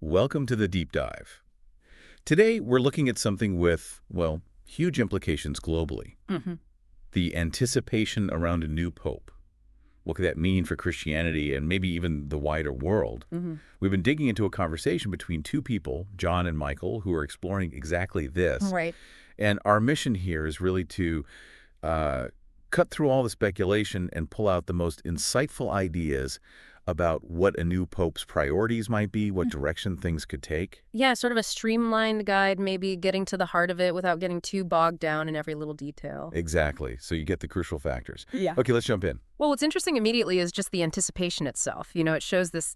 Welcome to the Deep Dive. Today, we're looking at something with, well, huge implications globally. The anticipation around a new pope. What could that mean for Christianity and maybe even the wider world? We've been digging into a conversation between two people, John and Michael, who are exploring exactly this. Right. And our mission here is really to cut through all the speculation and pull out the most insightful ideas about what a new pope's priorities might be, what direction things could take. Yeah, sort of a streamlined guide, maybe getting to the heart of it without getting too bogged down in every little detail. Exactly. So you get the crucial factors. Yeah. Okay, let's jump in. Well, what's interesting immediately is just the anticipation itself. You know, it shows this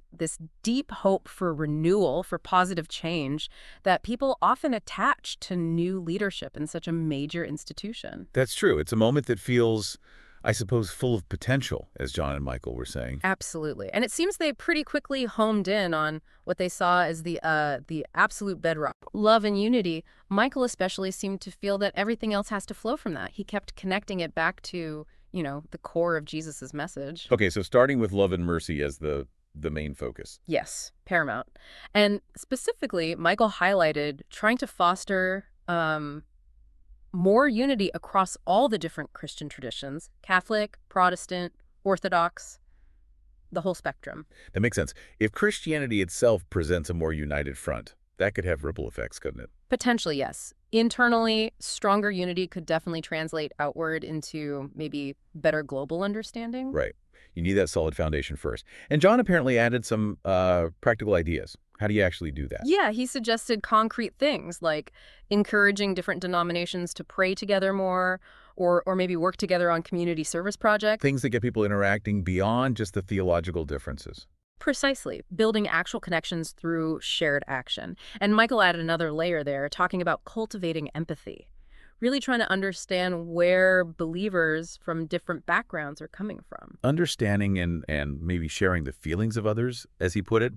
deep hope for renewal, for positive change that people often attach to new leadership in such a major institution. That's true. It's a moment that feels, I suppose, full of potential, as John and Michael were saying. Absolutely. And it seems they pretty quickly homed in on what they saw as the absolute bedrock. Love and unity. Michael especially seemed to feel that everything else has to flow from that. He kept connecting it back to, you know, the core of Jesus's message. Okay, so starting with love and mercy as the main focus. Yes, paramount. And specifically, Michael highlighted trying to foster more unity across all the different Christian traditions, Catholic, Protestant, Orthodox, the whole spectrum. That makes sense. If Christianity itself presents a more united front, that could have ripple effects, couldn't it? Potentially, yes. Internally, stronger unity could definitely translate outward into maybe better global understanding. Right. You need that solid foundation first. And John apparently added some practical ideas. How do you actually do that? Yeah, he suggested concrete things like encouraging different denominations to pray together more or maybe work together on community service projects. Things that get people interacting beyond just the theological differences. Precisely, building actual connections through shared action. And Michael added another layer there, talking about cultivating empathy, really trying to understand where believers from different backgrounds are coming from. Understanding and maybe sharing the feelings of others, as he put it,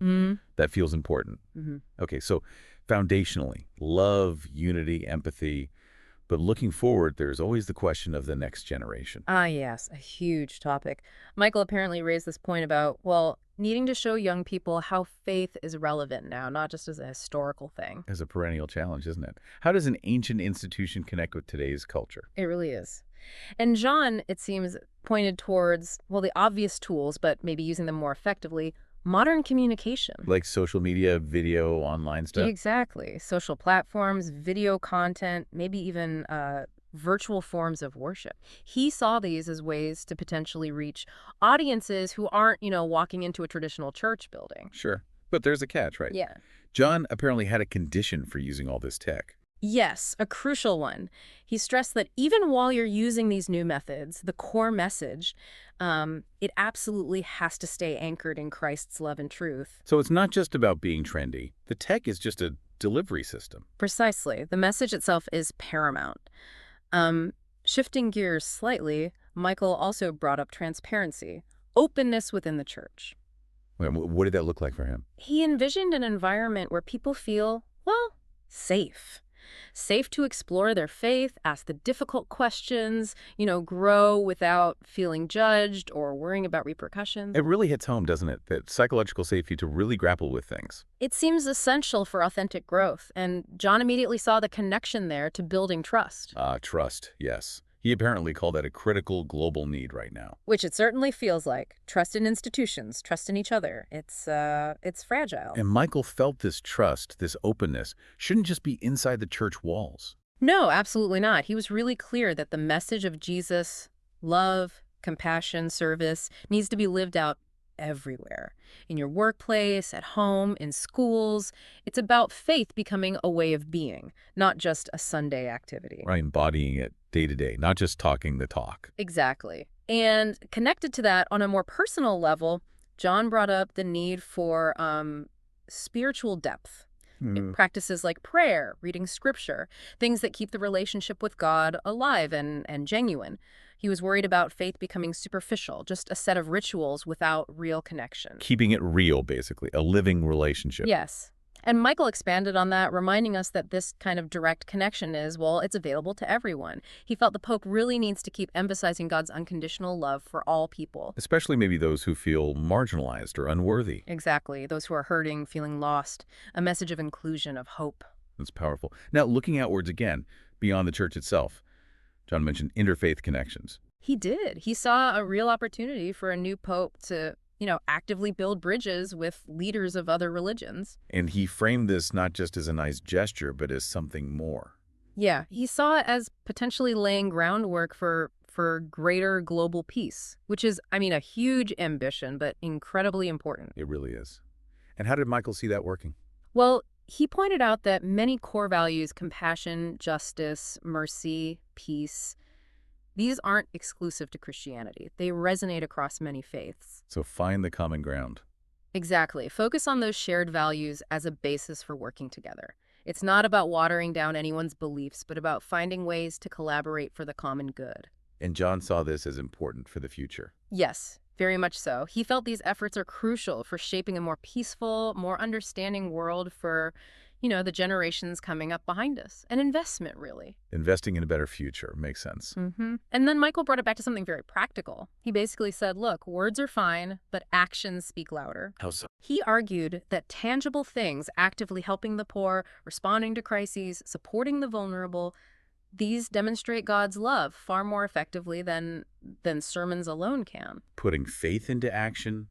that feels important. Okay, so foundationally, love, unity, empathy. But looking forward, there's always the question of the next generation. Ah, yes, a huge topic. Michael apparently raised this point about, well, needing to show young people how faith is relevant now, not just as a historical thing. As a perennial challenge, isn't it? How does an ancient institution connect with today's culture? It really is. And John, it seems, pointed towards, well, the obvious tools, but maybe using them more effectively, modern communication. Like social media, video, online stuff? Exactly. Social platforms, video content, maybe even virtual forms of worship. He saw these as ways to potentially reach audiences who aren't, you know, walking into a traditional church building. Sure. But there's a catch, right? Yeah. John apparently had a condition for using all this tech. Yes, a crucial one. He stressed that even while you're using these new methods, the core message, it absolutely has to stay anchored in Christ's love and truth. So it's not just about being trendy. The tech is just a delivery system. Precisely. The message itself is paramount. Shifting gears slightly, Michael also brought up transparency, openness within the church. What did that look like for him? He envisioned an environment where people feel, well, safe. Safe to explore their faith, ask the difficult questions, you know, grow without feeling judged or worrying about repercussions. It really hits home, doesn't it? That psychological safety to really grapple with things. It seems essential for authentic growth, and John immediately saw the connection there to building trust. Trust, yes. He apparently called that a critical global need right now. Which it certainly feels like. Trust in institutions, trust in each other. It's fragile. And Michael felt this trust, this openness, shouldn't just be inside the church walls. No, absolutely not. He was really clear that the message of Jesus, love, compassion, service, needs to be lived out everywhere. In your workplace, at home, in schools. It's about faith becoming a way of being, not just a Sunday activity. Right, embodying it day to day, not just talking the talk. Exactly. And connected to that, on a more personal level, John brought up the need for spiritual depth. Practices like prayer, reading scripture, things that keep the relationship with God alive and genuine. He was worried about faith becoming superficial, just a set of rituals without real connection. Keeping it real, basically, a living relationship. Yes. And Michael expanded on that, reminding us that this kind of direct connection is, well, it's available to everyone. He felt the Pope really needs to keep emphasizing God's unconditional love for all people. Especially maybe those who feel marginalized or unworthy. Exactly. Those who are hurting, feeling lost. A message of inclusion, of hope. That's powerful. Now, looking outwards again, beyond the church itself, John mentioned interfaith connections. He did. He saw a real opportunity for a new pope to, actively build bridges with leaders of other religions. And he framed this not just as a nice gesture, but as something more. Yeah, he saw it as potentially laying groundwork for greater global peace, which is, a huge ambition, but incredibly important. It really is. And how did Michael see that working? Well, he pointed out that many core values, compassion, justice, mercy, peace, these aren't exclusive to Christianity. They resonate across many faiths. So find the common ground. Exactly. Focus on those shared values as a basis for working together. It's not about watering down anyone's beliefs, but about finding ways to collaborate for the common good. And John saw this as important for the future. Yes, very much so. He felt these efforts are crucial for shaping a more peaceful, more understanding world for, the generations coming up behind us. An investment, really. Investing in a better future makes sense. And then Michael brought it back to something very practical. He basically said, look, words are fine, but actions speak louder. How so? He argued that tangible things, actively helping the poor, responding to crises, supporting the vulnerable, these demonstrate God's love far more effectively than sermons alone can. Putting faith into action,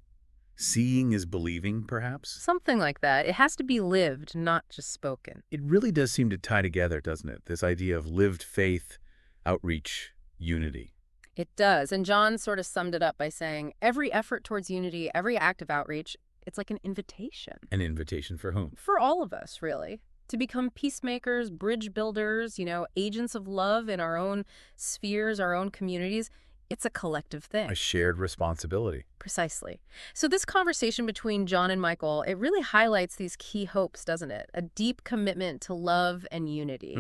seeing is believing, perhaps? Something like that. It has to be lived, not just spoken. It really does seem to tie together, doesn't it? This idea of lived faith, outreach, unity. It does. And John sort of summed it up by saying, every effort towards unity, every act of outreach, it's like an invitation. An invitation for whom? For all of us, really. To become peacemakers, bridge builders, agents of love in our own spheres, our own communities. It's a collective thing. A shared responsibility. Precisely. So this conversation between John and Michael, it really highlights these key hopes, doesn't it? A deep commitment to love and unity.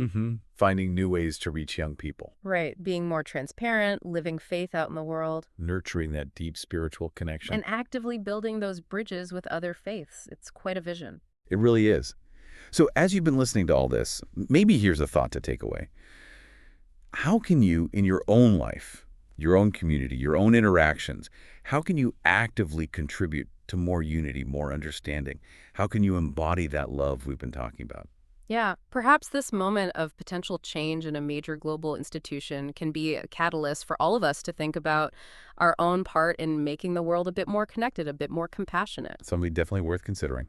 Finding new ways to reach young people. Right. Being more transparent, living faith out in the world. Nurturing that deep spiritual connection. And actively building those bridges with other faiths. It's quite a vision. It really is. So as you've been listening to all this, maybe here's a thought to take away. How can you, in your own life, your own community, your own interactions, how can you actively contribute to more unity, more understanding? How can you embody that love we've been talking about? Yeah, perhaps this moment of potential change in a major global institution can be a catalyst for all of us to think about our own part in making the world a bit more connected, a bit more compassionate. Something definitely worth considering.